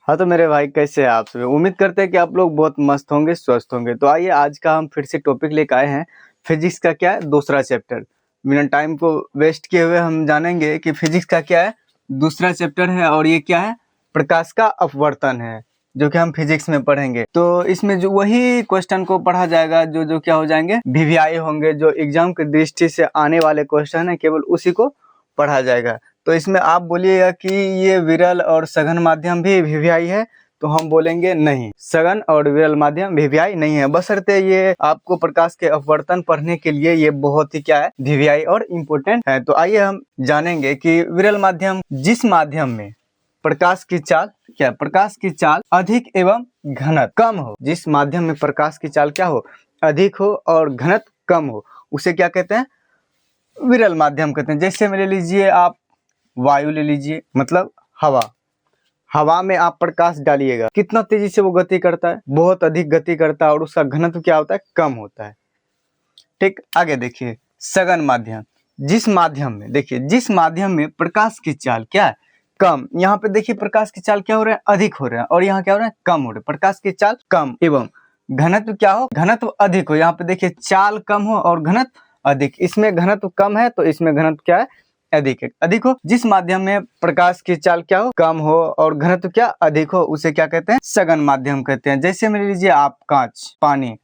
हाँ तो मेरे भाई, कैसे हैं आप सभी? उम्मीद करते हैं कि आप लोग बहुत मस्त होंगे, स्वस्थ होंगे। तो आइए, आज का हम फिर से टॉपिक लेकर आए हैं। फिजिक्स का क्या है, दूसरा चैप्टर। बिना टाइम को वेस्ट किए हुए हम जानेंगे कि फिजिक्स का क्या है, दूसरा चैप्टर है। और ये क्या है, प्रकाश का अपवर्तन है, जो कि हम फिजिक्स में पढ़ेंगे। तो इसमें जो वही क्वेश्चन को पढ़ा जाएगा जो जो क्या हो जाएंगे, वीवीआई होंगे, जो एग्जाम की दृष्टि से आने वाले क्वेश्चन है, केवल उसी को पढ़ा जाएगा। तो इसमें आप बोलिएगा कि ये विरल और सघन माध्यम भी वीवीआई है, तो हम बोलेंगे नहीं, सघन और विरल माध्यम वीवीआई नहीं है। बशर्ते ये आपको प्रकाश के अपवर्तन पढ़ने के लिए ये बहुत ही क्या है, वीवीआई और इम्पोर्टेंट है। तो आइए हम जानेंगे कि विरल माध्यम, जिस माध्यम में प्रकाश की चाल क्या, प्रकाश की चाल अधिक एवं घनत्व कम हो, जिस माध्यम में प्रकाश की चाल क्या हो, अधिक हो और घनत्व कम हो, उसे क्या कहते हैं, विरल माध्यम कहते हैं। जैसे में ले लीजिए आप वायु ले लीजिए, मतलब हवा। हवा में आप प्रकाश डालिएगा, कितना तेजी से वो गति करता है, बहुत अधिक गति करता है, और उसका घनत्व क्या होता है, कम होता है। ठीक, आगे देखिए सघन माध्यम। जिस माध्यम में, देखिए जिस माध्यम में प्रकाश की चाल क्या है, कम। यहाँ पे देखिए प्रकाश की चाल क्या हो रहा है, अधिक हो रहा है, और यहाँ क्या हो रहा है, कम हो रहा है। प्रकाश की चाल कम एवं घनत्व क्या हो, घनत्व अधिक हो। यहाँ पे देखिए चाल कम हो और घनत्व अधिक। इसमें घनत्व कम है तो इसमें घनत्व क्या है, अधिक है। अधिक हो, जिस माध्यम में प्रकाश की चाल क्या हो, कम हो और घनत्व क्या, अधिक हो, उसे क्या कहते हैं, सघन माध्यम कहते हैं। जैसे मान लीजिए आप कांच, पानी,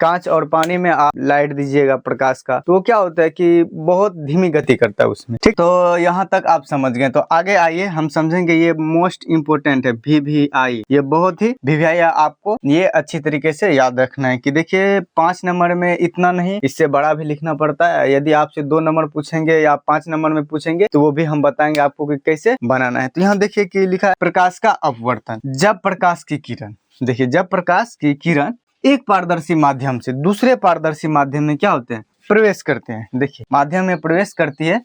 कांच और पानी में आप लाइट दीजिएगा प्रकाश का, तो क्या होता है कि बहुत धीमी गति करता है उसमें। ठीक, तो यहाँ तक आप समझ गए। तो आगे आइए हम समझेंगे, ये मोस्ट इम्पोर्टेंट है वीवीआई। ये बहुत ही, वीवीआई आपको ये अच्छी तरीके से याद रखना है कि देखिए 5 नंबर में इतना नहीं, इससे बड़ा भी लिखना पड़ता है। यदि आपसे 2 नंबर पूछेंगे या 5 नंबर में पूछेंगे तो वो भी हम बताएंगे आपको कि कैसे बनाना है। तो यहाँ देखिए कि लिखा है प्रकाश का अपवर्तन। जब प्रकाश की किरण, देखिए जब प्रकाश की किरण एक पारदर्शी माध्यम से दूसरे पारदर्शी माध्यम में क्या होते हैं, प्रवेश करते हैं। देखिए माध्यम में प्रवेश करती है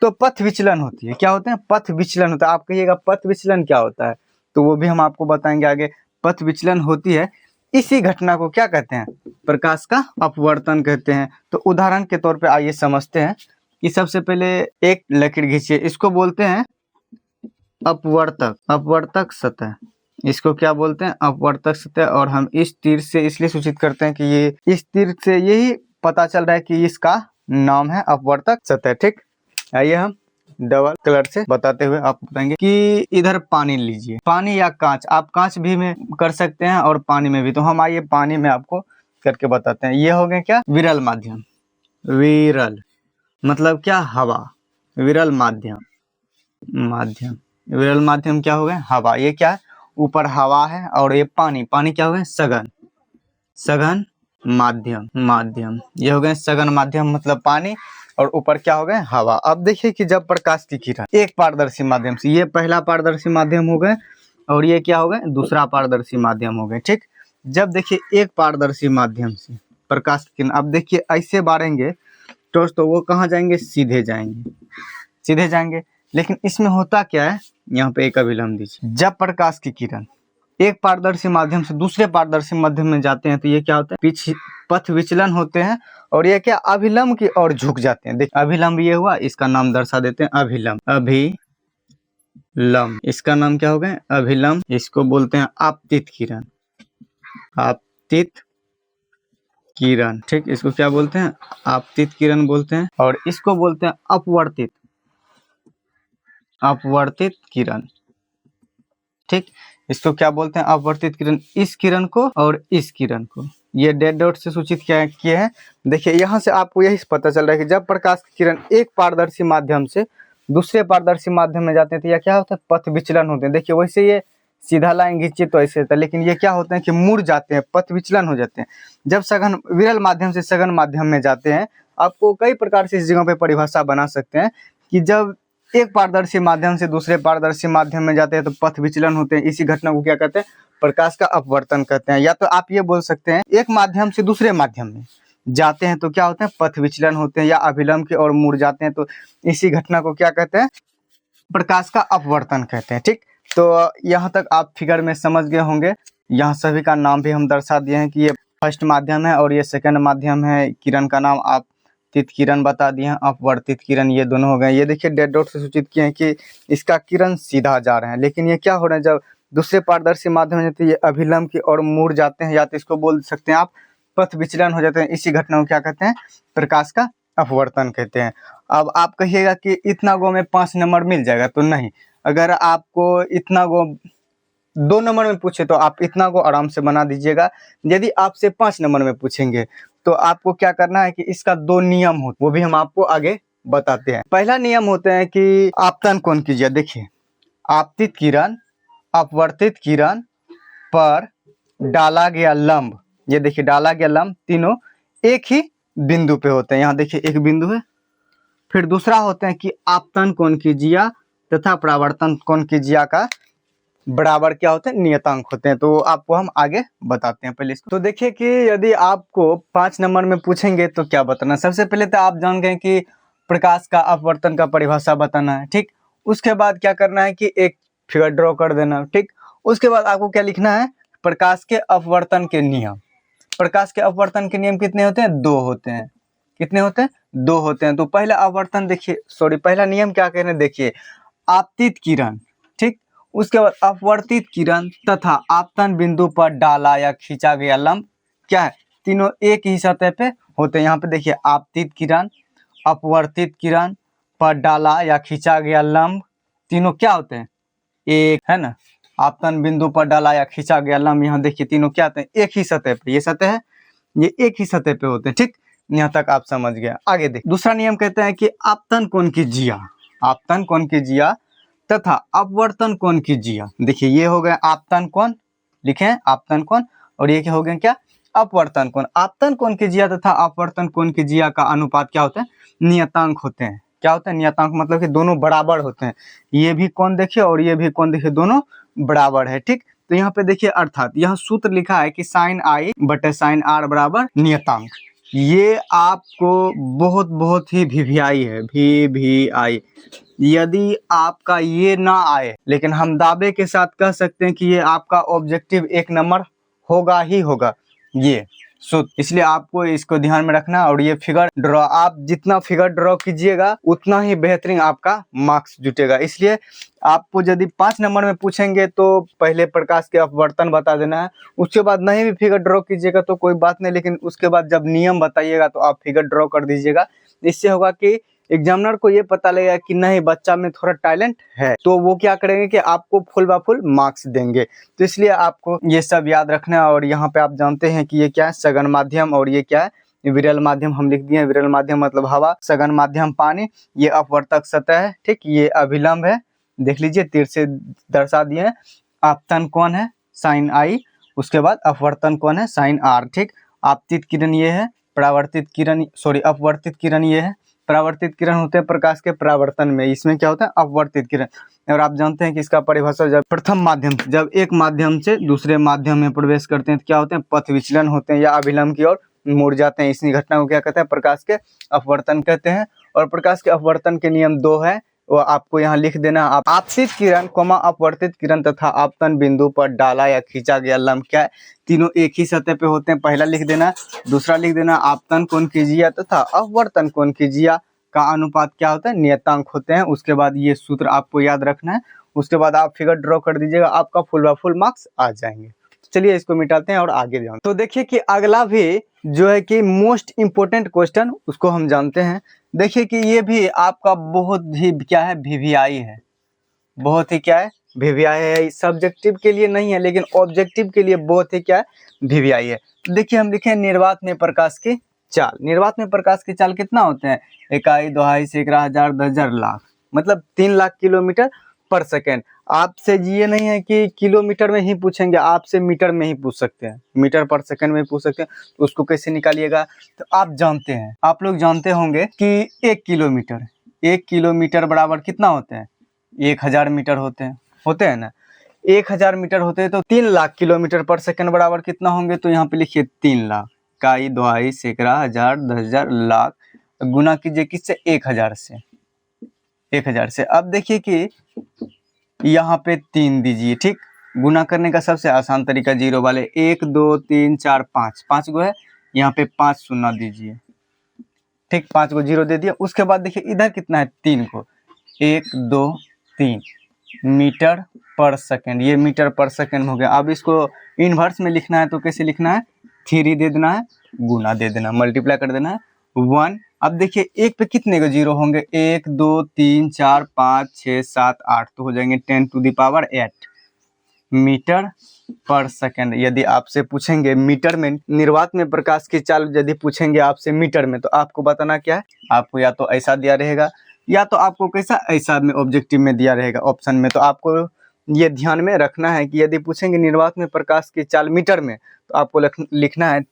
तो पथ विचलन होती है। क्या होते हैं, पथ विचलन होता है। आप कहिएगा पथ विचलन क्या होता है, तो वो भी हम आपको बताएंगे आगे। पथ विचलन होती है, इसी घटना को क्या कहते हैं, प्रकाश का अपवर्तन कहते हैं। तो उदाहरण के तौर पे आइए समझते हैं कि सबसे पहले एक लकीर खींचिए, इसको बोलते हैं अपवर्तक, अपवर्तक सतह। इसको क्या बोलते हैं, अपवर्तक सतह। और हम इस तीर से इसलिए सूचित करते हैं कि ये, इस तीर से यही पता चल रहा है कि इसका नाम है अपवर्तक सतह। ठीक, आइए हम डबल कलर से बताते हुए आपको बताएंगे कि इधर पानी लीजिए, पानी या कांच, आप कांच भी में कर सकते हैं और पानी में भी। तो हम आइए पानी में आपको करके बताते हैं। ये हो गए क्या, विरल माध्यम। विरल मतलब क्या, हवा। विरल माध्यम, माध्यम, विरल माध्यम क्या हो गए, हवा। ये क्या है, ऊपर हवा है, और ये पानी, पानी क्या हो गए, सघन, सघन माध्यम, माध्यम। ये हो गए सघन माध्यम मतलब पानी, और ऊपर क्या हो गए, हवा। अब देखिए कि जब प्रकाश की किरण एक पारदर्शी माध्यम से, ये पहला पारदर्शी माध्यम हो गए, और ये क्या हो गए, दूसरा पारदर्शी माध्यम हो गए। ठीक, जब देखिए एक पारदर्शी माध्यम से प्रकाश की किरण, अब देखिए ऐसे बारेंगे तो वो कहाँ जाएंगे, सीधे जाएंगे, सीधे जाएंगे। लेकिन इसमें होता क्या है, यहाँ पे एक अभिलंब दीजिए। जब प्रकाश की किरण एक पारदर्शी माध्यम से दूसरे पारदर्शी माध्यम में जाते हैं तो ये क्या होता है, पीछे पथ विचलन होते हैं, और ये क्या, अभिलंब की ओर झुक जाते हैं। देखिए अभिलंब ये हुआ, इसका नाम दर्शा देते हैं अभिलंब, अभिलंब, इसका नाम क्या हो गया, अभिलंब। इसको बोलते हैं आपतित किरण, आपतित किरण। ठीक, इसको क्या बोलते हैं, आपतित किरण बोलते हैं। और इसको बोलते हैं अपवर्तित, अपवर्तित किरण। ठीक, इसको क्या बोलते हैं, अपवर्तित किरण। इस किरण को और इस किरण को ये डेड डॉट से सूचित किए हैं। देखिए यहाँ से आपको यही पता चल रहा है कि जब प्रकाश की किरण एक पारदर्शी माध्यम से दूसरे पारदर्शी माध्यम में जाते हैं तो यह क्या होता है, पथ विचलन होते हैं। देखिए वैसे ये सीधा लाइन खींचिए तो ऐसे होता है, लेकिन ये क्या होते हैं कि मुड़ जाते हैं, पथ विचलन हो जाते हैं। जब सघन, विरल माध्यम से सघन माध्यम में जाते हैं, आपको कई प्रकार से इस जगह पे परिभाषा बना सकते हैं कि जब एक पारदर्शी माध्यम से दूसरे पारदर्शी माध्यम में जाते हैं तो पथ विचलन होते हैं। इसी घटना को क्या कहते हैं, प्रकाश का अपवर्तन कहते हैं। या तो आप ये बोल सकते हैं एक माध्यम से दूसरे माध्यम में जाते हैं तो क्या होते हैं, पथ विचलन होते हैं, या अभिलंब की ओर मुड़ जाते हैं तो इसी घटना को क्या कहते हैं, प्रकाश का अपवर्तन कहते हैं। ठीक, तो यहाँ तक आप फिगर में समझ गए होंगे। यहाँ सभी का नाम भी हम दर्शा दिए हैं कि ये फर्स्ट माध्यम है और ये सेकंड माध्यम है। किरण का नाम आप तित किरण बता दिए हैं, अपवर्तित किरण, ये दोनों हो गए। ये देखिए डेड डॉट से सूचित किए हैं कि इसका किरण सीधा जा रहे हैं, लेकिन ये क्या हो रहा है, जब दूसरे पारदर्शी माध्यम हो जाते हैं ये अभिलंब की ओर मुड़ जाते हैं, या तो इसको बोल सकते हैं आप पथ विचलन हो जाते हैं। इसी घटना को क्या कहते हैं? प्रकाश का अपवर्तन कहते हैं। अब आप कहिएगा कि इतना गो में 5 नंबर मिल जाएगा, तो नहीं। अगर आपको इतना गो 2 नंबर में पूछे तो आप इतना को आराम से बना दीजिएगा। यदि आपसे 5 नंबर में पूछेंगे तो आपको क्या करना है कि इसका 2 नियम हो, वो भी हम आपको आगे बताते हैं। पहला नियम होता है कि आपतन कोण कीजिए। देखिए, आपतित किरण अपवर्तित किरण पर डाला गया लंब, ये देखिए डाला गया लंब तीनों एक ही बिंदु पे होते हैं। यहाँ देखिए एक बिंदु है। फिर दूसरा होता है कि आपतन कोण की जिया तथा परावर्तन कोण की जिया का बराबर क्या होते हैं? नियतांक होते हैं। तो आपको हम आगे बताते हैं पहले इसको। तो देखिए कि यदि आपको 5 नंबर में पूछेंगे तो क्या बताना। सबसे पहले तो आप जान गए कि प्रकाश का अपवर्तन का परिभाषा बताना है, ठीक। उसके बाद क्या करना है कि एक फिगर ड्रॉ कर देना, ठीक। उसके बाद आपको क्या लिखना है? प्रकाश के अपवर्तन के नियम। प्रकाश के अपवर्तन के नियम कितने होते हैं? 2 होते हैं। कितने होते हैं? 2 होते हैं। तो पहला अपवर्तन देखिए, पहला नियम क्या कह रहे हैं? देखिए, आपतित किरण, ठीक। उसके बाद अपवर्तित किरण तथा आपतन बिंदु पर डाला या खींचा गया लंब क्या है? तीनों एक ही सतह पे होते हैं। यहाँ पे देखिए आपतित किरण, अपवर्तित किरण पर डाला या खींचा गया लंब तीनों क्या होते हैं? एक, है ना। आपतन बिंदु पर डाला या खींचा गया लंब, यहाँ देखिए तीनों क्या होते हैं? एक ही सतह पे। ये सतह है, ये एक ही सतह पे होते हैं, ठीक। यहाँ तक आप समझ गए। आगे देख, दूसरा नियम कहता है कि आपतन कोण की जिया, आपतन कोण की जिया तथा अपवर्तन कोण की जिया। देखिए ये हो गया आपतन कोण, लिखे हैं आपतन कोण, और ये क्या हो गया? क्या? अपवर्तन कोण। आपतन कोण की जिया तथा अपवर्तन कोण की जिया का अनुपात क्या होता है? नियतांक होते हैं। क्या होता है? नियतांक मतलब कि दोनों बराबर होते हैं। ये भी कोण देखिए और ये भी कोण देखिए, दोनों बराबर है, ठीक। तो यहाँ पे देखिए अर्थात यहाँ सूत्र लिखा है कि साइन आई बटे साइन आर बराबर नियतांक। ये आपको बहुत ही वीवीआई है, वीवीआई। यदि आपका ये ना आए, लेकिन हम दावे के साथ कह सकते हैं कि ये आपका ऑब्जेक्टिव 1 नंबर होगा ही होगा, ये सूत्र। इसलिए आपको इसको ध्यान में रखना। और ये फिगर ड्रॉ, आप जितना फिगर ड्रॉ कीजिएगा उतना ही बेहतरीन आपका मार्क्स जुटेगा। इसलिए आपको यदि 5 नंबर में पूछेंगे तो पहले प्रकाश के अपवर्तन बता देना है। उसके बाद नहीं भी फिगर ड्रॉ कीजिएगा तो कोई बात नहीं, लेकिन उसके बाद जब नियम बताइएगा तो आप फिगर ड्रॉ कर दीजिएगा। इससे होगा कि एग्जामिनर को ये पता लगेगा कि नहीं बच्चा में थोड़ा टैलेंट है, तो वो क्या करेंगे कि आपको फुल बा फुल मार्क्स देंगे। तो इसलिए आपको ये सब याद रखना है। और यहाँ पे आप जानते हैं कि ये क्या है? सघन माध्यम, और ये क्या है? विरल माध्यम हम लिख दिए। विरल माध्यम मतलब हवा, सघन माध्यम पानी, ये अपवर्तक सतह है, ठीक। ये अभिलंब है, देख लीजिए तीर से दर्शा दिए हैं। आपतन कोण है साइन आई, उसके बाद अपवर्तन कोण है साइन आर, ठीक। आपतित किरण ये है, परावर्तित किरण अपवर्तित किरण ये है। परावर्तित किरण होते हैं प्रकाश के परावर्तन में, इसमें क्या होता है? अपवर्तित किरण। और आप जानते हैं कि इसका परिभाषा जब प्रथम माध्यम, जब एक माध्यम से दूसरे माध्यम में प्रवेश करते हैं तो क्या होते हैं? पथ विचलन होते हैं या अभिलंब की ओर मुड़ जाते हैं। इसी घटना को क्या कहते हैं? प्रकाश के अपवर्तन कहते हैं। और प्रकाश के अपवर्तन के नियम 2 है, वो आपको यहाँ लिख देना। आपतित किरण अपवर्तित किरण तथा आपतन बिंदु पर डाला या खींचा गया लंब क्या है? तीनों एक ही सतह पे होते हैं। पहला लिख देना। दूसरा लिख देना आपतन कोण की जिया तथा अपवर्तन कोण की जिया का अनुपात क्या होता है? नियतांक होते हैं। उसके बाद ये सूत्र आपको याद रखना है। उसके बाद आप फिगर ड्रॉ कर दीजिएगा, आपका फुल बा फुल मार्क्स आ जाएंगे। चलिए इसको मिटाते हैं और आगे जाओ। तो देखिए कि अगला भी जो है कि मोस्ट इम्पोर्टेंट क्वेश्चन, उसको हम जानते हैं। देखिए कि ये भी आपका बहुत ही क्या है? वीवीआई है, बहुत ही क्या है? वीवीआई है। सब्जेक्टिव के लिए नहीं है, लेकिन ऑब्जेक्टिव के लिए बहुत ही क्या है? वीवीआई है। तो देखिए हम लिखे निर्वात में प्रकाश की चाल। निर्वात में प्रकाश की चाल कितना होते हैं? इकाई, दोहाई, सैकड़ा, हजार, 10,000, लाख, मतलब 3 लाख किलोमीटर पर सेकेंड। आपसे ये नहीं है कि किलोमीटर में ही पूछेंगे, आपसे मीटर में ही पूछ सकते हैं, मीटर पर सेकंड में पूछ सकते हैं। तो उसको कैसे निकालिएगा? तो आप जानते हैं, आप लोग जानते होंगे कि 1 किलोमीटर बराबर कितना होते हैं? 1000 मीटर होते हैं ना। 1000 मीटर होते हैं तो 3 लाख किलोमीटर पर सेकंड बराबर कितना होंगे? तो यहाँ पे लिखिए 3 लाख। इकाई, दोहाई, सैकड़ा, हजार, 10,000, लाख, गुना कीजिए किससे? 1000 से। 1000 से। अब देखिए कि यहाँ पे 3 दीजिए, ठीक। गुना करने का सबसे आसान तरीका जीरो वाले, 1 2 3 4 5, 5 गो है, यहाँ पे 5 शून्य दीजिए, ठीक। 5 को जीरो दे दिया। उसके बाद देखिए इधर कितना है? 3 को, 1 2 3, मीटर पर सेकेंड, ये मीटर पर सेकेंड हो गया। अब इसको इनवर्स में लिखना है तो कैसे लिखना है, 3 दे देना है, गुना दे देना, मल्टीप्लाई कर देना है 1। अब देखिए एक पे कितने के जीरो होंगे, 1 2 3 4 5 6 7 8, तो हो जाएंगे 10⁸ मीटर पर सेकेंड। यदि आपसे पूछेंगे मीटर में, निर्वात में प्रकाश की चाल यदि पूछेंगे आपसे मीटर में, तो आपको बताना क्या है, आपको या तो ऐसा दिया रहेगा या तो आपको कैसा ऐसा में ऑब्जेक्टिव में दिया रहेगा ऑप्शन में। तो आपको ये ध्यान में रखना है कि यदि पूछेंगे निर्वात में प्रकाश की चाल मीटर में, तो आपको लिखना है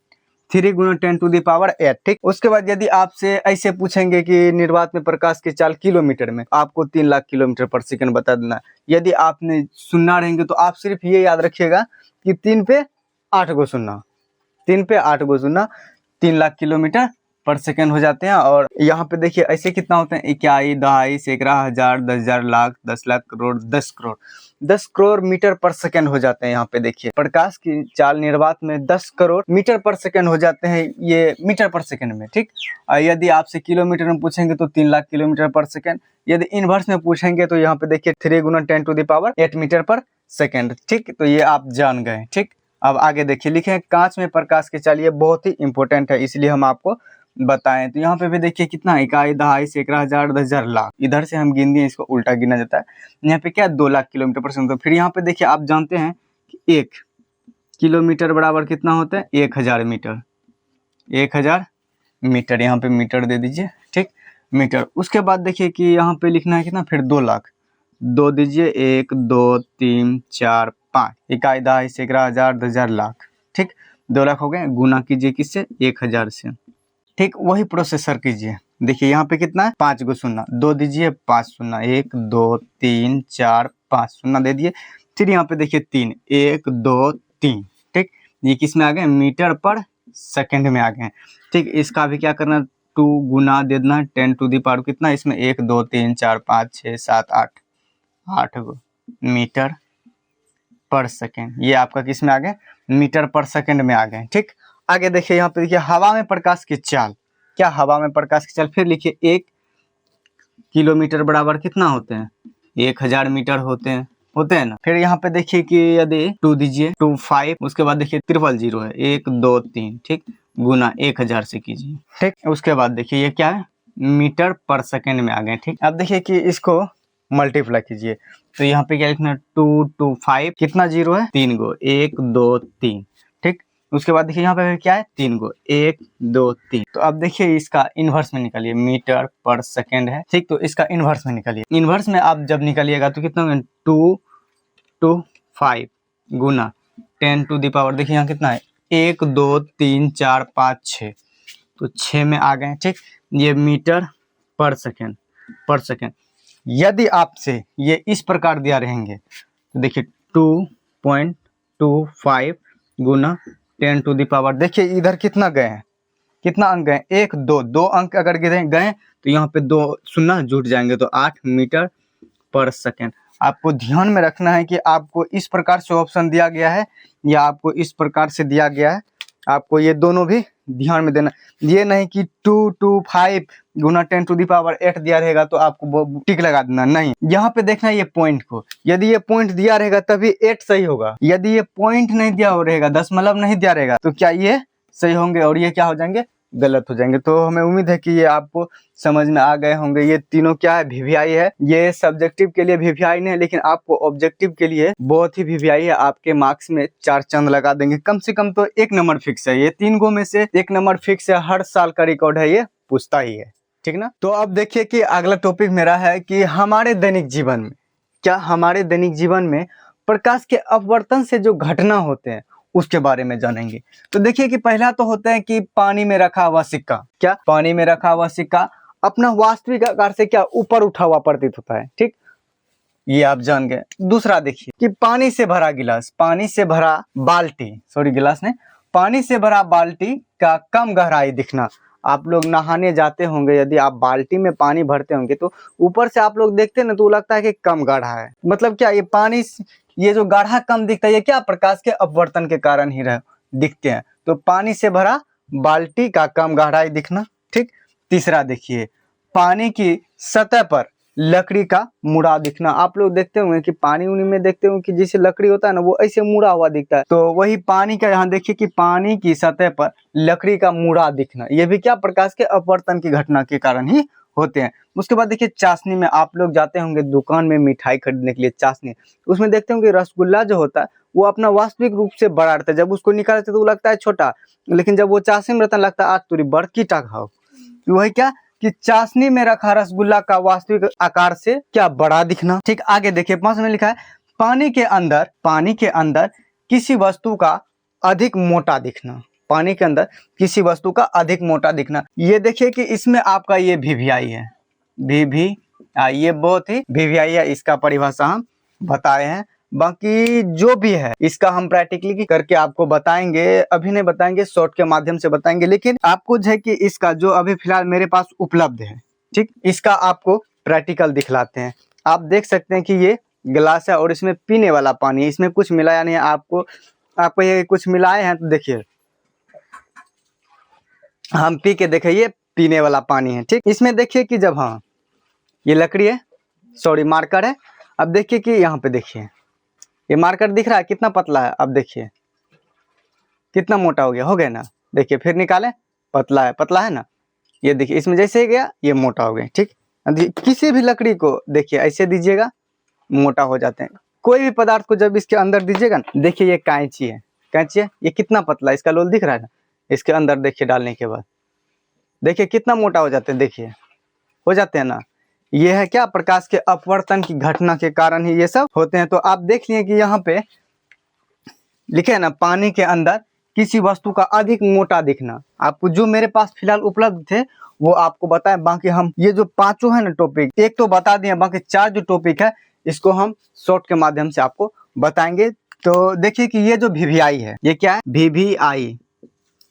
3 × 10⁸ ठीक। उसके बाद यदि आपसे ऐसे पूछेंगे कि निर्वात में प्रकाश की चाल किलोमीटर में, आपको 3 लाख किलोमीटर पर सेकंड बता देना। यदि आपने सुनना रहेंगे तो आप सिर्फ ये याद रखिएगा कि 3 पे 8 गो सुनना, 3 पे 8 गो सुनना, 3 लाख किलोमीटर पर सेकंड हो जाते हैं। और यहाँ पे देखिए ऐसे कितना होते हैं, 21 22 11 हजार 10,000 लाख 10 लाख करोड़ 10 करोड़ 10 करोड़ मीटर पर सेकंड हो जाते हैं। यहाँ पे देखिए प्रकाश की चाल निर्वात में 10 करोड़ मीटर पर सेकंड हो जाते हैं, ये मीटर पर सेकंड में, ठीक। यदि आपसे किलोमीटर में पूछेंगे तो 3 लाख किलोमीटर पर सेकंड। यदि इनवर्स में पूछेंगे तो यहाँ पे देखिए 3 × 10⁸ मीटर पर सेकंड, ठीक। तो ये आप जान गए, ठीक। अब आगे देखिए लिखे कांच में प्रकाश की चाल, ये बहुत ही इंपॉर्टेंट है इसलिए हम आपको बताएं। तो यहाँ पे भी देखिए कितना, 21 22 11 हजार 10,000 लाख, इधर से हम गिन दिए, इसको उल्टा गिना जाता है। यहाँ पे क्या 2 लाख किलोमीटर पर सेकंड। तो फिर यहाँ पे देखिए आप जानते हैं कि 1 किलोमीटर बराबर कितना होता है, 1000 मीटर, 1000 मीटर, यहाँ पे मीटर दे दीजिए, ठीक, मीटर। उसके बाद देखिए कि यहाँ पे लिखना है कितना, फिर 2 लाख, 2 दीजिए, 1 2 3 4 5, 21 22 11 हजार 10,000 लाख, ठीक। 2 लाख हो गए, गुना कीजिए किससे, 1000 से, ठीक। वही प्रोसेसर कीजिए। देखिए यहाँ पे कितना है, 5 गो शून्य, 2 दीजिए, 5 शून्य, 1 2 3 4 5 शून्य दे दिए। फिर यहाँ पे देखिए 3, 1 2 3, ठीक। ये किस में आ गए, मीटर पर सेकंड में आ गए, ठीक। इसका भी क्या करना, 2 गुना दे देना 10⁻⁴ कितना, इसमें 1 2 3 4 5 6 7 8, 8 गो मीटर पर सेकेंड। ये आपका किस में आ गए, मीटर पर सेकेंड में आ गए, ठीक। आगे देखिए यहाँ पे देखिए हवा में प्रकाश की चाल, क्या हवा में प्रकाश की चाल, फिर लिखिए 1 किलोमीटर बराबर कितना होते हैं, 1000 मीटर होते हैं ना। फिर यहाँ पे देखिए कि यदि 2 दीजिए, 2 5, उसके बाद देखिए 000 है, 1 2 3, ठीक, गुना 1000 से कीजिए, ठीक। उसके बाद देखिए ये क्या है, मीटर पर सेकेंड में आ गए, ठीक। अब देखिए कि इसको मल्टीप्लाई कीजिए, तो यहाँ पे क्या लिखना है, 2 2 5, कितना जीरो है, 3 गो, 1 2 3, ठीक। उसके बाद देखिए यहाँ पे क्या है, 3 गो, 1 2 3। तो अब देखिए इसका इनवर्स में निकालिए, मीटर पर सेकेंड है, ठीक। तो इसका इनवर्स में निकालिए, इनवर्स में आप जब निकालिएगा तो कितना, 2 2 5 गुना 10⁻, देखिए यहाँ कितना है, 1 2 3 4 5 6, तो 6 में आ गए, ठीक। ये मीटर पर सेकेंड। यदि आपसे ये इस प्रकार दिया रहेंगे तो देखिए 2.25 गुना 10⁻, देखिए इधर कितना गए हैं, कितना अंक गए, 1 2 अंक अगर गए तो यहाँ पे 2 शून्य जुट जाएंगे, तो 8 मीटर पर सेकेंड। आपको ध्यान में रखना है कि आपको इस प्रकार से ऑप्शन दिया गया है या आपको इस प्रकार से दिया गया है, आपको ये दोनों भी ध्यान में देना। ये नहीं कि 225 गुना 10⁸ दिया रहेगा तो आपको टिक लगा देना, नहीं। यहाँ पे देखना ये पॉइंट को, यदि ये पॉइंट दिया रहेगा तभी 8 सही होगा। यदि ये पॉइंट नहीं दिया हो रहेगा, दशमलव नहीं दिया रहेगा, तो क्या ये सही होंगे और ये क्या हो जाएंगे, गलत हो जाएंगे। तो हमें उम्मीद है कि ये आपको समझ में आ गए होंगे। ये तीनों क्या है, वीवीआई है। ये सब्जेक्टिव के लिए वीवीआई नहीं है, लेकिन आपको ऑब्जेक्टिव के लिए बहुत ही वीवीआई है। आपके मार्क्स में 4 चांद लगा देंगे, कम से कम तो 1 नंबर फिक्स है। ये 3 गो में से 1 नंबर फिक्स है, हर साल का रिकॉर्ड है, ये पूछता ही है, ठीक ना। तो अब देखिए कि अगला टॉपिक मेरा है कि हमारे दैनिक जीवन में, क्या हमारे दैनिक जीवन में प्रकाश के अपवर्तन से जो घटना होते हैं उसके बारे में जानेंगे। तो देखिए कि पहला तो होता है कि पानी में रखा हुआ सिक्का, क्या पानी में रखा हुआ सिक्का अपना वास्तविक आकार से क्या ऊपर उठा हुआ प्रतीत होता है, ठीक, ये आप जान गए। दूसरा देखिए कि पानी से भरा गिलास, पानी से भरा बाल्टी, सॉरी गिलास नहीं, पानी से भरा बाल्टी का कम गहराई दिखना। आप लोग नहाने जाते होंगे, यदि आप बाल्टी में पानी भरते होंगे तो ऊपर से आप लोग देखते हैं ना, तो लगता है कि कम गाढ़ा है। मतलब क्या ये पानी, ये जो गाढ़ा कम दिखता है, ये क्या प्रकाश के अपवर्तन के कारण ही दिखते हैं। तो पानी से भरा बाल्टी का कम गहराई दिखना, ठीक। तीसरा देखिए पानी की सतह पर लकड़ी का मुड़ा दिखना। आप लोग देखते होंगे कि पानी उनी में देखते होंगे कि जैसे लकड़ी होता है ना, वो ऐसे मुड़ा हुआ दिखता है। तो वही पानी का यहाँ देखिए कि पानी की सतह पर लकड़ी का मुड़ा दिखना, ये भी क्या प्रकाश के अपवर्तन की घटना के कारण ही होते हैं। उसके बाद देखिए चाशनी में, आप लोग जाते होंगे दुकान में मिठाई खरीदने के लिए, चाशनी, उसमें देखते होंगे रसगुल्ला जो होता है वो अपना वास्तविक रूप से बड़ा रहता है। जब उसको निकालते तो वो लगता है छोटा, लेकिन जब वो चाशनी में रहता है लगता है आज तुरी बड़की टाक। वही क्या कि चाशनी में रखा रसगुल्ला का वास्तविक आकार से क्या बड़ा दिखना। ठीक, आगे देखिए 5 में लिखा है पानी के अंदर किसी वस्तु का अधिक मोटा दिखना। पानी के अंदर किसी वस्तु का अधिक मोटा दिखना, ये देखिए कि इसमें आपका ये वीवीआई है, वीवीआई, ये बहुत ही वीवीआई है, इसका परिभाषा हम बताए हैं। बाकी जो भी है इसका हम प्रैक्टिकली करके आपको बताएंगे, अभी नहीं बताएंगे, शॉर्ट के माध्यम से बताएंगे। लेकिन आपको जो है कि इसका जो अभी फिलहाल मेरे पास उपलब्ध है, ठीक, इसका आपको प्रैक्टिकल दिखलाते हैं। आप देख सकते हैं कि ये गिलास है और इसमें पीने वाला पानी है, इसमें कुछ मिलाया नहीं है। आपको ये कुछ मिलाए हैं तो देखिए, हम पी के देखे, ये पीने वाला पानी है। ठीक, इसमें देखिए कि जब, हाँ ये लकड़ी है, सॉरी मार्कर है। अब देखिए कि यहाँ पे देखिए ये मार्कर दिख रहा है कितना पतला है, अब देखिए कितना मोटा हो गया ना। देखिए फिर निकाले, पतला है ना, ये देखिए इसमें जैसे ही गया ये मोटा हो गया। ठीक, किसी भी लकड़ी को देखिए ऐसे दीजिएगा मोटा हो जाते हैं। कोई भी पदार्थ को जब इसके अंदर दीजिएगा ना, देखिए ये कैंची है, ये कितना पतला, इसका लोल दिख रहा है ना, इसके अंदर देखिए डालने के बाद देखिए कितना मोटा हो जाते हैं, देखिए हो जाते हैं ना। ये है क्या, प्रकाश के अपवर्तन की घटना के कारण ही ये सब होते हैं। तो आप देख लिए कि यहाँ पे लिखे है ना, पानी के अंदर किसी वस्तु का अधिक मोटा दिखना। आपको जो मेरे पास फिलहाल उपलब्ध थे वो आपको बताएं। बाकी हम ये जो 5 है ना टॉपिक, एक तो बता दिए, बाकी 4 जो टॉपिक है इसको हम शॉर्ट के माध्यम से आपको बताएंगे। तो देखिए कि ये जो वीवीआई है, ये क्या है, वीवीआई,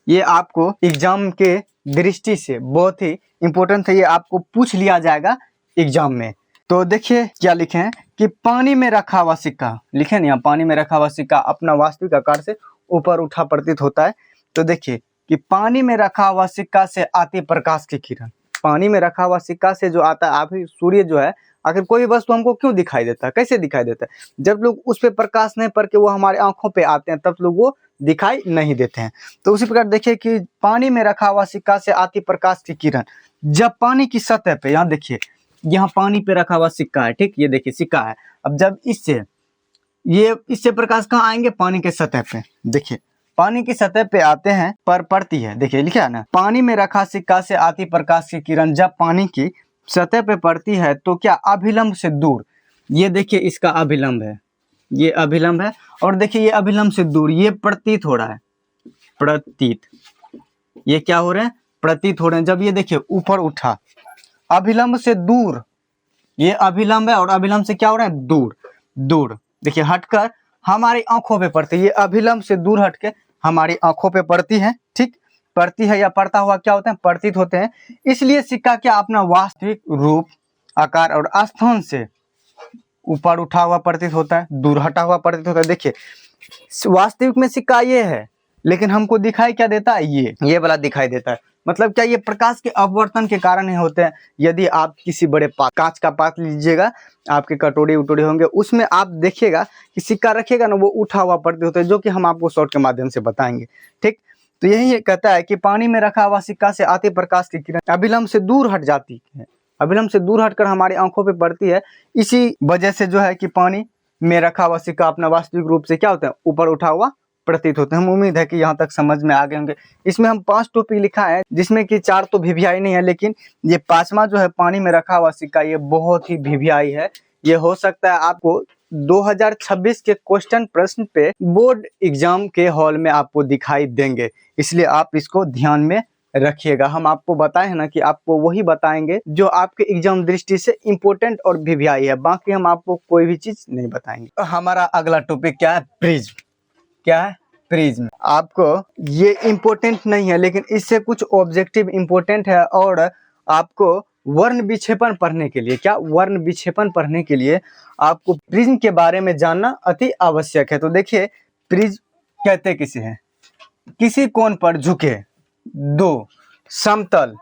ये आपको एग्जाम के दृष्टि से बहुत ही इंपॉर्टेंट है, ये आपको पूछ लिया जाएगा एग्जाम में। तो देखिए क्या लिखे हैं कि पानी में रखा हुआ सिक्का, लिखे ना यहाँ, पानी में रखा हुआ सिक्का अपना वास्तविक आकार से ऊपर उठा प्रतीत होता है। तो देखिए कि पानी में रखा हुआ सिक्का से आती प्रकाश की किरण, पानी में रखा हुआ सिक्का से जो आता है, अभी सूर्य जो है, आखिर कोई वस्तु हमको क्यों दिखाई देता है, कैसे दिखाई देता है, जब लोग उस पर प्रकाश नहीं पड़ के वो हमारे आंखों पे आते हैं तब लोग वो दिखाई नहीं देते हैं। तो उसी प्रकार देखिए कि पानी में रखा हुआ सिक्का से आती प्रकाश की किरण जब पानी की सतह पे, यहाँ देखिए यहाँ पानी पे रखा हुआ सिक्का है, ठीक, ये देखिए सिक्का है। अब जब इससे प्रकाश कहाँ आएंगे, पानी के सतह पे, देखिए पानी की सतह पे आते हैं पर पड़ती है, देखिए लिखा है ना, पानी में रखा सिक्का से आती प्रकाश की किरण जब पानी की सतह पे पड़ती है तो क्या अभिलंब से दूर, ये देखिए इसका अभिलंब है, ये अभिलंब है, और देखिए ये अभिलंब से दूर, ये प्रतीत हो रहा है, प्रतीत, ये क्या हो रहे हैं, प्रतीत हो रहे हैं। जब ये देखिए ऊपर उठा, अभिलंब से दूर, ये अभिलंब है और अभिलंब से क्या हो रहा है, दूर, देखिए हटकर हमारी आंखों पे पड़ती है, ये अभिलंब से दूर हटके हमारी आंखों पे पड़ती है। ठीक, पड़ती है या पड़ता हुआ क्या होते हैं, प्रतीत होते हैं। इसलिए सिक्का क्या अपना वास्तविक रूप, आकार और स्थान से ऊपर उठा हुआ प्रतीत होता है, दूर हटा हुआ प्रतीत होता है। देखिए वास्तविक में सिक्का ये है, लेकिन हमको दिखाई क्या देता है, ये वाला दिखाई देता है। मतलब क्या, ये प्रकाश के अपवर्तन के कारण ही होते हैं। यदि आप किसी बड़े कांच का पात्र लीजिएगा, आपके कटोरी उटोरी होंगे, उसमें आप देखिएगा कि सिक्का रखिएगा ना, वो उठा हुआ प्रतीत होता है, जो कि हम आपको शॉर्ट के माध्यम से बताएंगे। ठीक, तो यही कहता है कि पानी में रखा हुआ सिक्का से आती प्रकाश की किरण अभिलंब से दूर हट जाती है, अभिलंब से दूर हटकर हमारी आंखों पे पड़ती है। इसी वजह से जो है कि पानी में रखा हुआ सिक्का अपना वास्तविक रूप से क्या होता है, ऊपर उठा हुआ प्रतीत होते हैं। हम उम्मीद है कि यहाँ तक समझ में आ गए होंगे। इसमें हम 5 टॉपिक लिखा है, जिसमें कि 4 तो वीवीआई नहीं है, लेकिन ये 5वां जो है पानी में रखा हुआ सिक्का, ये बहुत ही वीवीआई है। ये हो सकता है आपको 2026 के क्वेश्चन प्रश्न पे बोर्ड एग्जाम के हॉल में आपको दिखाई देंगे, इसलिए आप इसको ध्यान में रखिएगा। हम आपको बताए हैं ना कि आपको वही बताएंगे जो आपके एग्जाम दृष्टि से इम्पोर्टेंट और वीवीआई है, बाकी हम आपको कोई भी चीज नहीं बताएंगे। हमारा अगला टॉपिक क्या है, प्रिज्म। क्या है, प्रिज्म। आपको ये इम्पोर्टेंट नहीं है, लेकिन इससे कुछ ऑब्जेक्टिव इम्पोर्टेंट है, और आपको वर्ण विक्षेपण पढ़ने के लिए, क्या वर्ण विक्षेपण पढ़ने के लिए आपको प्रिज्म के बारे में जानना अति आवश्यक है। तो देखिए प्रिज्म कहते किसे हैं, किसी कोण पर झुके 2 समतल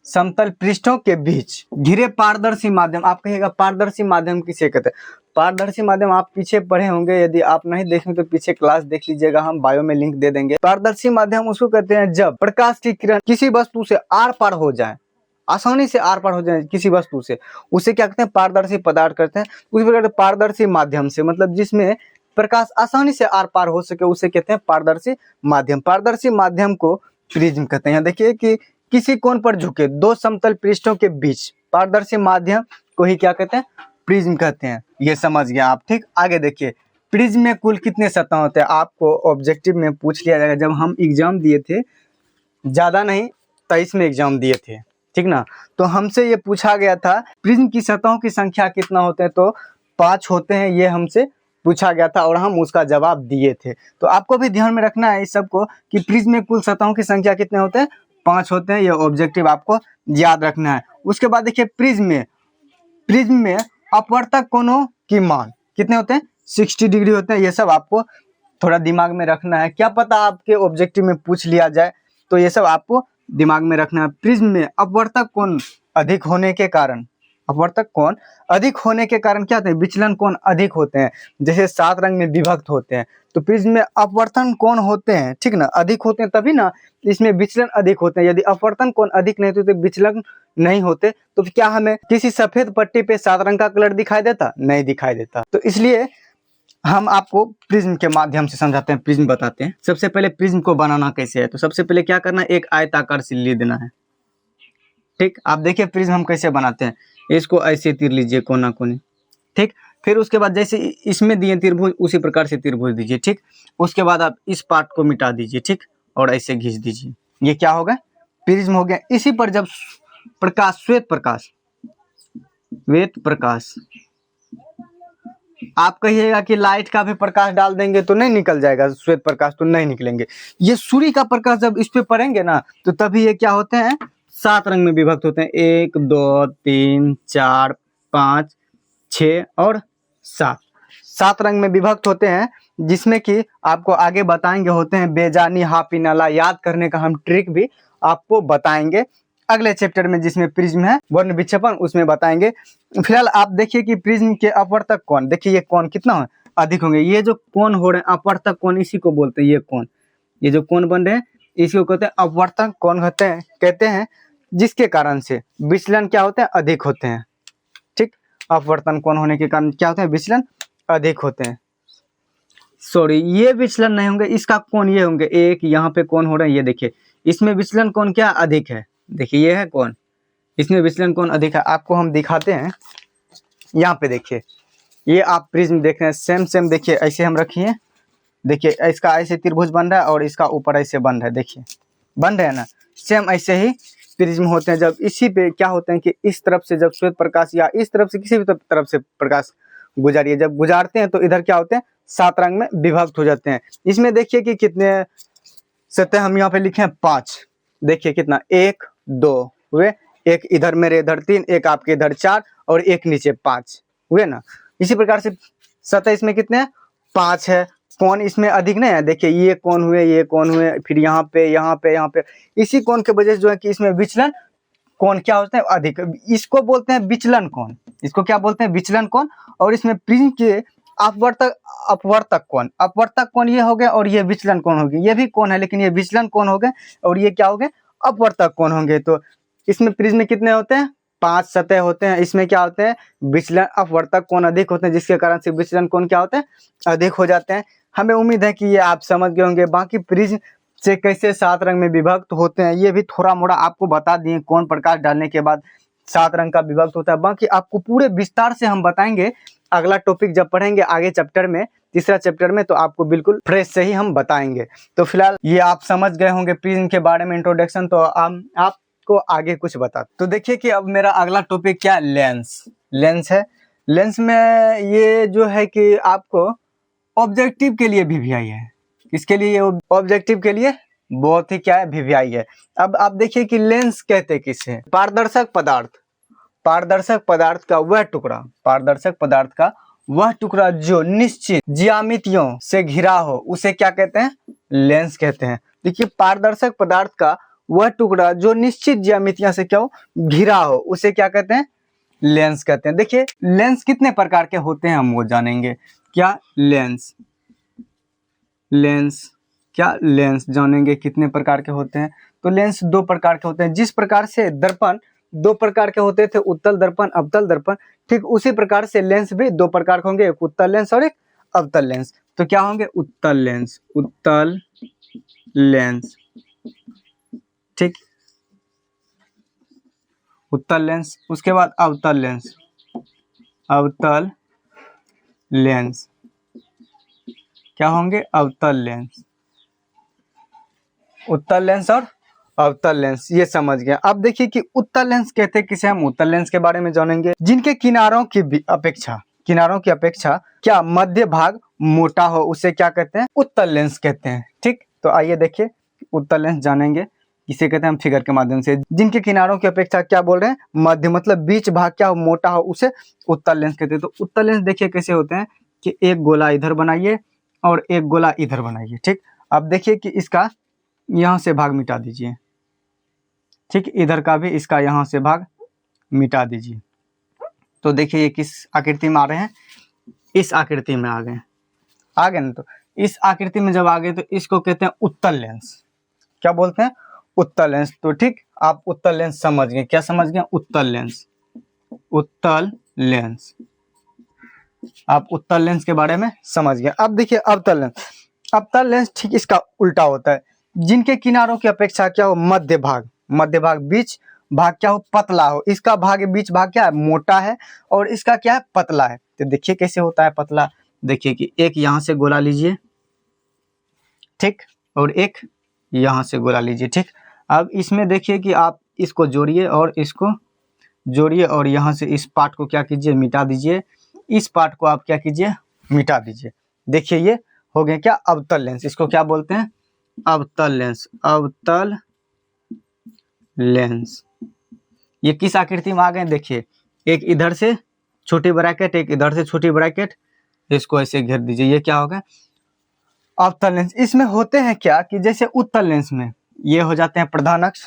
समतल पृष्ठों के बीच घिरे पारदर्शी माध्यम। आप कहिएगा पारदर्शी माध्यम किसे कहते हैं? पारदर्शी माध्यम आप पीछे पढ़े होंगे, यदि आप नहीं देखें तो पीछे क्लास देख लीजिएगा, हम बायो में लिंक दे देंगे। पारदर्शी माध्यम उसको कहते हैं जब प्रकाश की किरण किसी वस्तु से आर पार हो जाए, आसानी से आर पार हो जाए किसी वस्तु से, उसे क्या कहते हैं? पारदर्शी पदार्थ कहते हैं। उसी प्रकार पारदर्शी माध्यम से मतलब जिसमें प्रकाश आसानी से आर पार हो सके उसे कहते हैं पारदर्शी माध्यम। पारदर्शी माध्यम को प्रिज्म कहते हैं। यहाँ देखिए कि किसी कोण पर झुके दो समतल पृष्ठों के बीच पारदर्शी माध्यम को ही क्या कहते हैं? प्रिज्म कहते हैं। ये समझ गया आप, ठीक। आगे देखिए, प्रिज्म में कुल कितने सतह होते हैं? आपको ऑब्जेक्टिव में पूछ लिया जाएगा। जब हम एग्जाम दिए थे, ज्यादा नहीं 23 में एग्जाम दिए थे, ठीक ना, तो हमसे ये पूछा गया था प्रिज्म की सतहों की संख्या कितना होते हैं? तो 5 होते हैं, ये हमसे पूछा गया था और हम उसका जवाब दिए थे। तो आपको भी ध्यान में रखना है इस सबको कि प्रिज्म में कुल सतहों की संख्या कितने होते हैं? 5 होते हैं। ये ऑब्जेक्टिव आपको याद रखना है। उसके बाद देखिए, प्रिज्म में अपवर्तक कोणों की मान कितने होते हैं? 60 डिग्री होते हैं। ये सब आपको थोड़ा दिमाग में रखना है, क्या पता आपके ऑब्जेक्टिव में पूछ लिया जाए, तो ये सब आपको दिमाग में रखना है। प्रिज्म में अपवर्तक कोण अधिक होने के कारण, अपवर्तक कोण अधिक होने के कारण क्या होते हैं? विचलन कोण अधिक होते हैं। जैसे 7 रंग में विभक्त होते हैं, तो प्रिज्म में अपवर्तन कोण होते हैं, ठीक ना, अधिक होते हैं, तभी ना इसमें विचलन अधिक होते हैं। यदि अपवर्तन कोण अधिक नहीं होते तो विचलन नहीं होते, तो क्या हमें किसी सफेद पट्टी पे 7 रंग का कलर दिखाई देता? नहीं दिखाई देता। तो इसलिए हम आपको प्रिज्म के माध्यम से समझाते हैं, प्रिज्म बताते हैं। सबसे पहले प्रिज्म को बनाना कैसे है, तो सबसे पहले क्या करना है? एक आयताकार सिल्ली देना है, ठीक। आप देखिए प्रिज्म हम कैसे बनाते हैं, इसको ऐसे तीर लीजिए कोना कोनी, ठीक। फिर उसके बाद जैसे इसमें दिए त्रिभुज, उसी प्रकार से त्रिभुज दीजिए, ठीक। उसके बाद आप इस पार्ट को मिटा दीजिए, ठीक, और ऐसे खींच दीजिए। ये क्या होगा? प्रिज्म हो गया। इसी पर जब प्रकाश, श्वेत प्रकाश, आप कहिएगा कि लाइट का भी प्रकाश डाल देंगे तो नहीं निकल जाएगा, श्वेत प्रकाश तो नहीं निकलेंगे। ये सूर्य का प्रकाश जब इस पे पड़ेंगे ना, तो तभी ये क्या होते हैं? 7 रंग में विभक्त होते हैं। 1 2 3 4 5 6 और 7 रंग में विभक्त होते हैं, जिसमें कि आपको आगे बताएंगे होते हैं बेजानी, हाफी नाला। याद करने का हम ट्रिक भी आपको बताएंगे अगले चैप्टर में, जिसमें प्रिज्म है वर्ण विक्षेपण, उसमें बताएंगे। फिलहाल आप देखिए कि प्रिज्म के अपवर्तक कोण, देखिए ये कोण कितना है? अधिक होंगे। ये जो कोण हो रहे हैं अपवर्तक कोण, इसी को बोलते हैं। ये कोण, ये जो कोण बन रहे हैं, इसी को कहते हैं अपवर्तक कोण कहते हैं, जिसके कारण से विचलन क्या होते हैं? अधिक होते हैं, ठीक। अपवर्तन कोण होने के कारण क्या होते हैं? विचलन अधिक होते हैं। सॉरी, ये विचलन नहीं होंगे, इसका कोण ये होंगे। एक यहाँ पे कोण हो रहे हैं, ये देखिए, इसमें विचलन कोण क्या अधिक है? देखिए ये है कोण, इसमें विचलन कोण अधिक है। आपको हम दिखाते हैं, यहाँ पे देखिए, ये आप प्रिज्म देख रहे हैं, सेम देखिए, ऐसे हम रखिए, देखिए इसका ऐसे त्रिभुज बन रहा है और इसका ऊपर ऐसे बन रहा है, देखिए बन रहे हैं ना, सेम ऐसे ही प्रिज्म होते हैं। जब इसी पे क्या होते हैं कि इस तरफ से जब श्वेत प्रकाश या इस तरफ से किसी भी तरफ से प्रकाश गुजारिए, जब गुजारते हैं तो इधर क्या होते हैं? 7 रंग में विभक्त हो जाते हैं। इसमें देखिए कि कितने सतह हम यहाँ पे लिखे हैं? 5। देखिए कितना, 1 2 हुए, एक इधर मेरे इधर 3, एक आपके इधर 4 और एक नीचे 5 हुए ना। इसी प्रकार से सतह इसमें कितने हैं? 5 है। कोण इसमें अधिक नहीं है, देखिए ये कोण हुए, ये कोण हुए, फिर यहाँ पे। इसी कोण के वजह से जो है कि इसमें विचलन कोण क्या होते हैं? अधिक। इसको बोलते हैं विचलन कोण। इसको क्या बोलते हैं? विचलन कोण। और इसमें प्रिज्म के अपवर्तक कोण ये हो गए और ये विचलन कोण हो गए। ये भी कोण है लेकिन ये विचलन कोण हो गए और ये क्या हो गए? अपवर्तक कोण होंगे। तो इसमें प्रिज्म में कितने होते हैं? 5 सतह होते हैं। इसमें क्या होते हैं? विचलन अपवर्तक कोण अधिक होते हैं, जिसके कारण से विचलन कोण क्या होते हैं? अधिक हो जाते हैं। हमें उम्मीद है कि ये आप समझ गए होंगे। बाकी प्रिज्म से कैसे 7 रंग में विभक्त होते हैं ये भी थोड़ा मोड़ा आपको बता दिए, कौन प्रकाश डालने के बाद 7 रंग का विभक्त होता है। बाकी आपको पूरे विस्तार से हम बताएंगे अगला टॉपिक जब पढ़ेंगे आगे चैप्टर में, तीसरा चैप्टर में, तो आपको बिल्कुल फ्रेश से ही हम बताएंगे। तो फिलहाल ये आप समझ गए होंगे प्रिज्म के बारे में इंट्रोडक्शन। तो आपको आगे कुछ बता, तो देखिए कि अब मेरा अगला टॉपिक क्या है? लेंस है। लेंस में ये जो है कि आपको ऑब्जेक्टिव के लिए वीवीआई है। किसके लिए? ऑब्जेक्टिव के लिए बहुत ही क्या है? वीवीआई है। अब आप देखिए कि लेंस कहते किसे? पारदर्शक पदार्थ का वह टुकड़ा जो निश्चित ज्यामितियों से घिरा हो, उसे क्या कहते हैं? लेंस कहते हैं। देखिए पारदर्शक पदार्थ का वह टुकड़ा जो निश्चित ज्यामितियां से क्या हो, घिरा हो, उसे क्या कहते हैं, लेंस कहते हैं। देखिए लेंस कितने प्रकार के होते हैं हम वो जानेंगे। क्या लेंस, लेंस क्या लेंस जानेंगे कितने प्रकार के होते हैं। तो लेंस दो प्रकार के होते हैं। जिस प्रकार से दर्पण दो प्रकार के होते थे, उत्तल दर्पण, अवतल दर्पण, ठीक उसी प्रकार से लेंस भी दो प्रकार के होंगे, एक उत्तल लेंस और एक अवतल लेंस। तो क्या होंगे, उत्तल लेंस, उत्तल लेंस, ठीक, उत्तल लेंस। उसके बाद अवतल लेंस, अवतल लेंस क्या होंगे, अवतल लेंस, उत्तल लेंस और अवतल लेंस, ये समझ गए। अब देखिए कि उत्तल लेंस कहते हैं किसे, हम उत्तल लेंस के बारे में जानेंगे, जिनके किनारों की अपेक्षा क्या मध्य भाग मोटा हो, उसे क्या कहते हैं, उत्तल लेंस कहते हैं। ठीक, तो आइए देखिए उत्तल लेंस जानेंगे किसे कहते हैं हम फिगर के माध्यम से। जिनके किनारों की अपेक्षा क्या बोल रहे हैं, मध्य मतलब बीच भाग क्या हो, मोटा हो, उसे उत्तल लेंस कहते हैं। तो उत्तल लेंस देखिए कैसे होते हैं कि एक गोला इधर बनाइए और एक गोला इधर बनाइए। ठीक, अब देखिए कि इसका यहाँ से भाग मिटा दीजिए, ठीक, इधर का भी इसका यहाँ से भाग मिटा दीजिए। तो देखिए ये किस आकृति में आ रहे हैं, इस आकृति में आ गए ना। तो इस आकृति में जब आ गए तो इसको कहते हैं उत्तल लेंस। क्या बोलते हैं, उत्तल लेंस। तो ठीक, आप उत्तल लेंस समझ गए। क्या समझ गए, उत्तल लेंस, उत्तल लेंस, आप उत्तल लेंस के बारे में समझ गए। अब देखिए अवतल लेंस, अवतल लेंस ठीक इसका उल्टा होता है। जिनके किनारों की अपेक्षा क्या हो, मध्य भाग बीच भाग क्या हो, पतला हो। इसका भाग बीच भाग क्या है, मोटा है, और इसका क्या है, पतला है। तो देखिए कैसे होता है पतला। देखिए कि एक यहाँ से गोला लीजिए, ठीक, और एक यहाँ से गोला लीजिए। ठीक, अब इसमें देखिए कि आप इसको जोड़िए और इसको जोड़िए, और यहाँ से इस पार्ट को क्या कीजिए, मिटा दीजिए, इस पार्ट को आप क्या कीजिए, मिटा दीजिए। देखिए ये हो गया क्या, अवतल लेंस। इसको क्या बोलते हैं, अवतल लेंस, अवतल लेंस। ये किस आकृति में आ गए, देखिए एक इधर से छोटी ब्रैकेट, एक इधर से छोटी ब्रैकेट, इसको ऐसे घेर दीजिए, ये क्या होगा, अवतल लेंस। इसमें होते हैं क्या कि जैसे उत्तल लेंस में ये हो जाते हैं प्रधान अक्ष,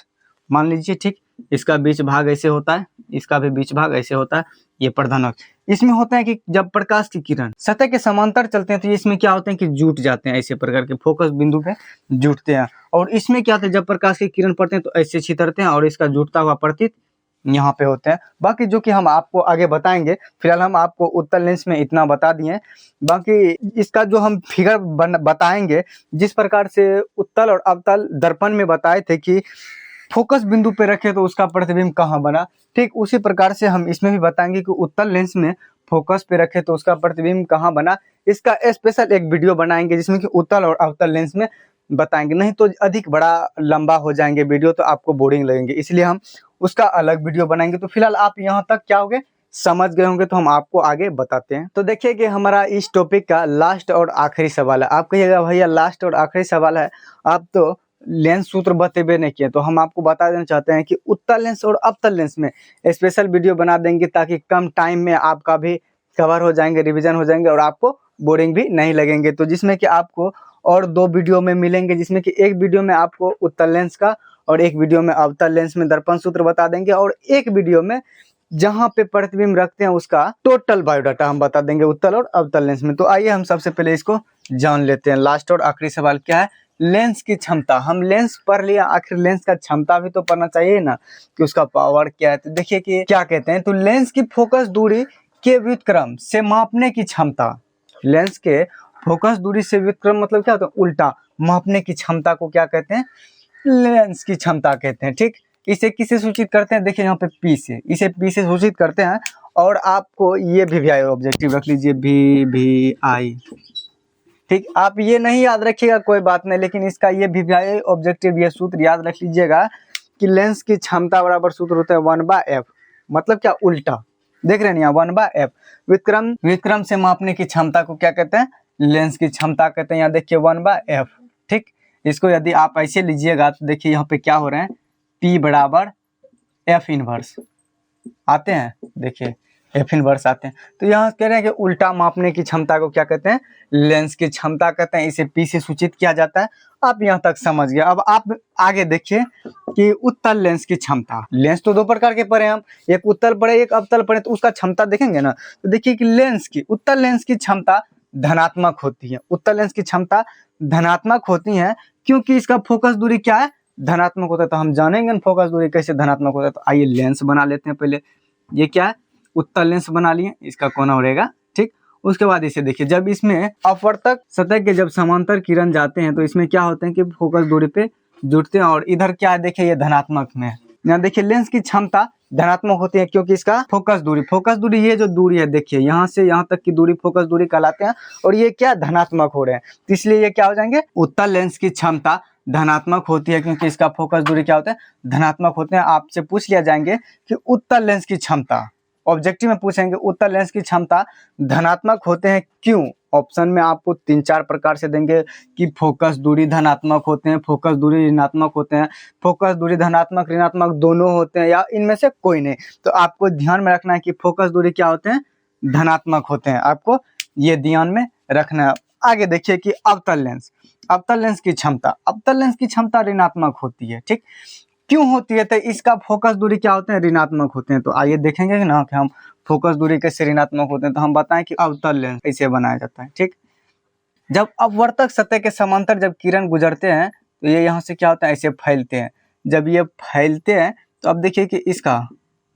मान लीजिए, ठीक, इसका बीच भाग ऐसे होता है, इसका भी बीच भाग ऐसे होता है, ये प्रधान अक्ष। इसमें होता है कि जब प्रकाश की किरण सतह के समांतर चलते हैं तो इसमें क्या होते हैं कि जुट जाते हैं, ऐसे प्रकार के फोकस बिंदु पे जुटते हैं। और इसमें क्या होता है, जब प्रकाश की किरण पड़ते हैं तो ऐसे छितरते हैं, और इसका जुटता हुआ प्रतीत यहाँ पे होते हैं। बाकी जो कि हम आपको आगे बताएंगे, फिलहाल हम आपको उत्तल लेंस में इतना बता दिए। बाकी इसका जो हम फिगर बताएंगे, जिस प्रकार से उत्तल और अवतल दर्पण में बताए थे कि फोकस बिंदु पे रखे तो उसका प्रतिबिंब कहाँ बना, ठीक उसी प्रकार से हम इसमें भी बताएंगे कि उत्तल लेंस में फोकस पे रखे तो उसका प्रतिबिंब कहाँ बना। इसका स्पेशल एक वीडियो बनाएंगे जिसमें कि उत्तल और अवतल लेंस में बताएंगे, नहीं तो अधिक बड़ा लंबा हो जाएंगे वीडियो, तो आपको बोरिंग लगेंगे, इसलिए हम उसका अलग वीडियो बनाएंगे। तो फिलहाल आप यहाँ तक क्या होगे, समझ गए होंगे, तो हम आपको आगे बताते हैं। तो देखिए कि हमारा इस टॉपिक का लास्ट और आखिरी सवाल है। आप कहिएगा भैया लास्ट और आखिरी सवाल है, आप तो लेंस सूत्र बतेबे नहीं किए। तो हम आपको बता देना चाहते हैं कि उत्तल लेंस और अवतल लेंस में स्पेशल वीडियो बना देंगे, ताकि कम टाइम में आपका भी कवर हो जाएंगे, रिवीजन हो जाएंगे, और आपको बोरिंग भी नहीं लगेंगे। तो जिसमें कि आपको और 2 वीडियो में मिलेंगे, जिसमें कि एक वीडियो में आपको उत्तल लेंस का और एक वीडियो में अवतल लेंस में दर्पण सूत्र बता देंगे, और एक वीडियो में जहां पे प्रतिबिंब रखते हैं उसका टोटल बायोडाटा हम बता देंगे उत्तल और अवतल लेंस में। तो आइए हम सबसे पहले इसको जान लेते हैं। लास्ट और आखिरी सवाल क्या है, लेंस की क्षमता। हम लेंस पढ़ लिया, आखिर लेंस का क्षमता भी तो पढ़ना चाहिए ना, कि उसका पावर क्या है। तो देखिए कि क्या कहते हैं, तो लेंस की फोकस दूरी के व्युत्क्रम से मापने की क्षमता, लेंस के फोकस दूरी से व्युत्क्रम मतलब क्या होता है, उल्टा मापने की क्षमता को क्या कहते हैं, लेंस की क्षमता कहते हैं। ठीक, इसे किसे सूचित करते हैं, देखिए यहाँ पे पी से, इसे पी से सूचित करते हैं। और आपको ये वीवीआई ऑब्जेक्टिव रख लीजिए, वीवीआई, ठीक, आप ये नहीं याद रखिएगा कोई बात नहीं, लेकिन इसका ये वीवीआई ऑब्जेक्टिव, ये सूत्र याद रख लीजिएगा कि लेंस की क्षमता बराबर सूत्र होता है 1/f, मतलब क्या, उल्टा, देख रहे हैं यहाँ 1/f। व्युत्क्रम से मापने की क्षमता को क्या कहते हैं, लेंस की क्षमता कहते हैं। यहाँ देखिए 1/f, ठीक, इसको यदि आप ऐसे लीजिएगा तो देखिए यहाँ पे क्या हो रहे हैं, P बराबर F इनवर्स आते हैं। देखिए एफ इनवर्स आते हैं। तो यहाँ कह रहे हैं कि उल्टा मापने की क्षमता को क्या कहते हैं, लेंस की क्षमता कहते हैं, इसे पी से सूचित किया जाता है। आप यहाँ तक समझ गए। अब आप आगे देखिए कि उत्तल लेंस की क्षमता। लेंस तो दो प्रकार के पढ़े हम, एक उत्तल पढ़े एक अवतल पढ़े, तो उसका क्षमता देखेंगे ना। तो देखिए कि लेंस की, उत्तल लेंस की क्षमता धनात्मक होती है। उत्तल लेंस की क्षमता धनात्मक होती है क्योंकि इसका फोकस दूरी क्या है, धनात्मक होता है। तो हम जानेंगे ना फोकस दूरी कैसे धनात्मक होता है। तो आइए लेंस बना लेते हैं पहले। ये क्या है, उत्तल लेंस बना लिए, इसका कोना रहेगा, ठीक। उसके बाद इसे देखिए, जब इसमें अपवर्तक सतह के जब समांतर किरण जाते हैं तो इसमें क्या होते हैं कि फोकस दूरी पे जुड़ते हैं। और इधर क्या है, देखिए ये धनात्मक में है। यहाँ देखिए लेंस की क्षमता धनात्मक होती है क्योंकि इसका फोकस दूरी ये जो दूरी है, देखिए यहाँ से यहाँ तक की दूरी फोकस दूरी कहलाते हैं। और ये क्या धनात्मक हो रहे हैं, तो इसलिए ये क्या हो जाएंगे, उत्तल लेंस की क्षमता धनात्मक होती है क्योंकि इसका फोकस दूरी क्या होता है, धनात्मक होते हैं। आपसे पूछ लिया जाएंगे कि उत्तल लेंस की क्षमता, ऑब्जेक्टिव में पूछेंगे उत्तल लेंस की क्षमता धनात्मक होते हैं क्यों। ऑप्शन में आपको 3-4 प्रकार से देंगे कि फोकस दूरी धनात्मक होते हैं, फोकस दूरी ऋणात्मक होते हैं, फोकस दूरी धनात्मक ऋणात्मक दोनों होते हैं, या इनमें से कोई नहीं। तो आपको ध्यान में रखना है कि फोकस दूरी क्या होते हैं, धनात्मक होते हैं। आपको ये ध्यान में रखना है। आगे देखिए कि अवतल लेंस, अवतल लेंस की क्षमता, अवतल लेंस की क्षमता ऋणात्मक होती है, ठीक। क्यों होती है, तो इसका फोकस दूरी क्या होते हैं, ऋणात्मक होते हैं। तो आइए देखेंगे कि ना कि हम फोकस दूरी कैसे ऋणात्मक होते हैं। तो हम बताएं कि अवतल लेंस कैसे बनाया जाता है, ठीक। जब अपवर्तक सतह के समांतर जब किरण गुजरते हैं तो ये यहाँ से क्या होता है, ऐसे फैलते हैं। जब ये फैलते हैं तो अब देखिए कि इसका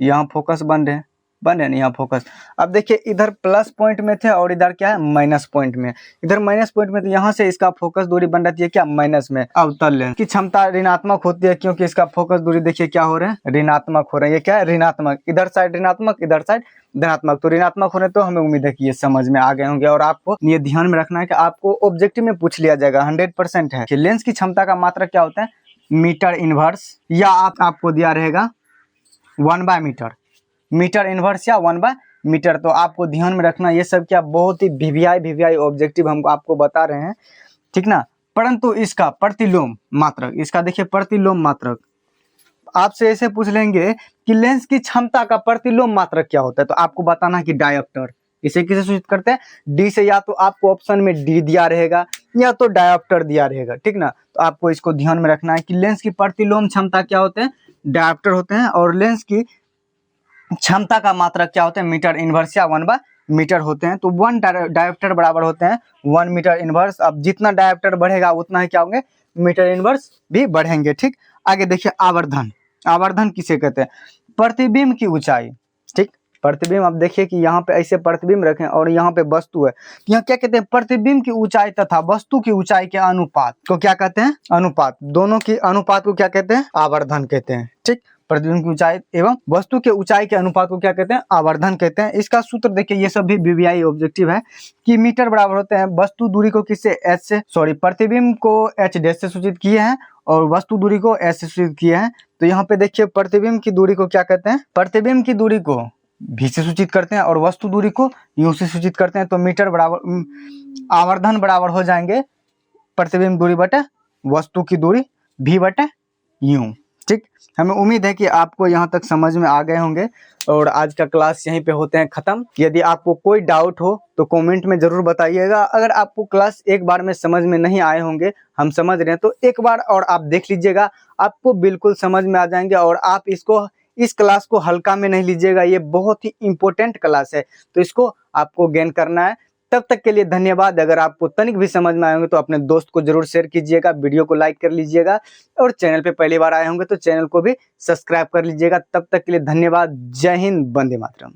यहाँ फोकस बन रहे ना, यहाँ फोकस। अब देखिए इधर प्लस पॉइंट में थे और इधर क्या है, माइनस पॉइंट में। इधर माइनस पॉइंट में, तो यहाँ से इसका फोकस दूरी बन रहती है क्या, माइनस में। अवतल लेंस की क्षमता ऋणात्मक होती है क्योंकि इसका फोकस दूरी देखिए क्या हो रहे हैं, ऋणात्मक हो रहे हैं। ये क्या है, ऋणात्मक, इधर साइड ऋणात्मक, इधर साइड धनात्मक। तो ऋणात्मक होने, तो हमें उम्मीद है कि ये समझ में आ गए होंगे। और आपको ये ध्यान में रखना है कि आपको ऑब्जेक्टिव में पूछ लिया जाएगा, 100% है कि लेंस की क्षमता का मात्रक क्या होता है, मीटर इनवर्स, या आपको दिया रहेगा 1/मीटर, मीटर इनवर्स या 1/मीटर। तो आपको ध्यान में रखना, ये सब क्या बहुत ही वीवीआई ऑब्जेक्टिव हम आपको बता रहे हैं, ठीक ना। परंतु इसका प्रतिलोम मात्रक, इसका देखिए प्रतिलोम मात्रक, आपसे ऐसे पूछ लेंगे कि लेंस की क्षमता का प्रतिलोम मात्रक क्या होता है, तो आपको बताना कि डायोप्टर। इसे किसे सूचित करते हैं, डी से। या तो आपको ऑप्शन में डी दिया रहेगा या तो डायोप्टर दिया रहेगा, ठीक ना। तो आपको इसको ध्यान में रखना है कि लेंस की प्रतिलोम क्षमता क्या होते हैं, डायोप्टर होते हैं। और लेंस की क्षमता का मात्रक क्या होते हैं, मीटर इनवर्स या 1/मीटर होते हैं। तो 1 डायोप्टर बराबर होते हैं 1 मीटर इनवर्स। अब जितना डायोप्टर बढ़ेगा उतना ही क्या होंगे, मीटर इनवर्स भी बढ़ेंगे, ठीक। आगे देखिए आवर्धन, आवर्धन किसे कहते हैं, प्रतिबिंब की ऊंचाई, ठीक। प्रतिबिंब, अब देखिए कि यहाँ पे ऐसे प्रतिबिंब रखें और यहाँ पे वस्तु है, यहाँ क्या कहते हैं, प्रतिबिंब की ऊंचाई तथा वस्तु की ऊंचाई के अनुपात को क्या कहते हैं, अनुपात, दोनों की अनुपात को क्या कहते हैं, आवर्धन कहते हैं, ठीक। प्रतिबिंब की ऊंचाई एवं वस्तु के ऊंचाई के अनुपात को क्या कहते हैं, आवर्धन कहते हैं। इसका सूत्र देखिए, ये सब भी वीवीआई ऑब्जेक्टिव है कि मीटर बराबर होते हैं वस्तु दूरी को किससे, एच से, सॉरी प्रतिबिंब को एच डैश से सूचित किए हैं और वस्तु दूरी को एस से सूचित किए हैं। तो यहाँ पे देखिए प्रतिबिंब की दूरी को क्या कहते हैं, प्रतिबिंब की दूरी को भी से सूचित करते हैं और वस्तु दूरी को यू से सूचित करते हैं। तो मीटर बराबर, आवर्धन बराबर हो जाएंगे प्रतिबिंब दूरी बटे वस्तु की दूरी भी बटे यू, ठीक। हमें उम्मीद है कि आपको यहाँ तक समझ में आ गए होंगे और आज का क्लास यहीं पे होते हैं खत्म। यदि आपको कोई डाउट हो तो कमेंट में जरूर बताइएगा। अगर आपको क्लास एक बार में समझ में नहीं आए होंगे, हम समझ रहे हैं, तो एक बार और आप देख लीजिएगा, आपको बिल्कुल समझ में आ जाएंगे। और आप इस क्लास को हल्का में नहीं लीजिएगा, ये बहुत ही इंपॉर्टेंट क्लास है, तो इसको आपको गेन करना है। तब तक के लिए धन्यवाद। अगर आपको तनिक भी समझ में आए होंगे तो अपने दोस्त को जरूर शेयर कीजिएगा, वीडियो को लाइक कर लीजिएगा और चैनल पे पहली बार आए होंगे तो चैनल को भी सब्सक्राइब कर लीजिएगा। तब तक के लिए धन्यवाद। जय हिंद, वंदे मातरम।